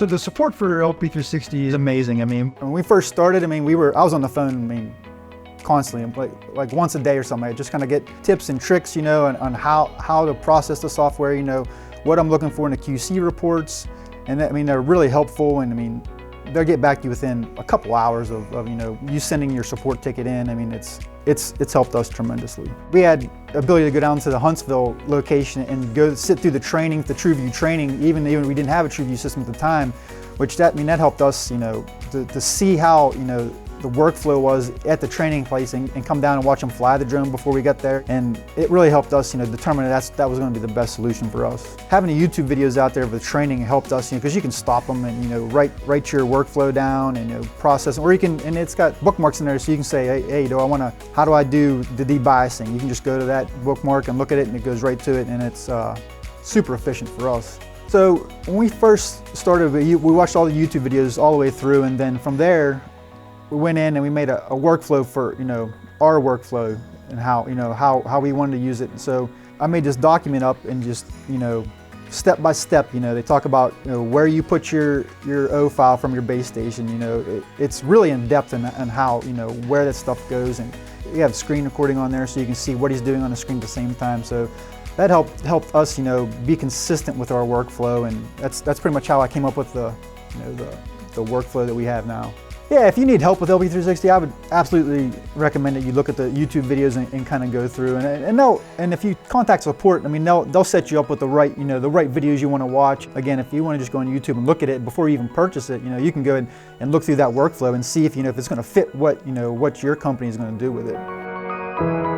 So the support for LP360 is amazing. I mean, when we first started, I was on the phone, constantly, like once a day or something. I just kind of get tips and tricks, on how to process the software, what I'm looking for in the QC reports. And they're really helpful, and they'll get back to you within a couple hours of you sending your support ticket in. It's helped us tremendously. We had the ability to go down to the Huntsville location and go sit through the training, the TrueView training, even we didn't have a TrueView system at the time, which that helped us, to see how, the workflow was at the training place and come down and watch them fly the drone before we got there. And it really helped us, determine that was going to be the best solution for us. Having the YouTube videos out there for the training helped us, because you can stop them and, write your workflow down and, process, or you can, and it's got bookmarks in there, so you can say, hey, how do I do the debiasing? You can just go to that bookmark and look at it, and it goes right to it, and it's super efficient for us. So when we first started, we watched all the YouTube videos all the way through, and then from there, we went in and we made a workflow for our workflow and how we wanted to use it. And so I made this document up and just step by step. They talk about where you put your O file from your base station. It's really in depth in how where that stuff goes, and you have screen recording on there so you can see what he's doing on the screen at the same time. So that helped us be consistent with our workflow, and that's pretty much how I came up with the workflow that we have now. Yeah, if you need help with LP360, I would absolutely recommend that you look at the YouTube videos and kind of go through. And if you contact support, they'll set you up with the right videos you want to watch. Again, if you want to just go on YouTube and look at it before you even purchase it, you can go and look through that workflow and see if it's going to fit what your company is going to do with it.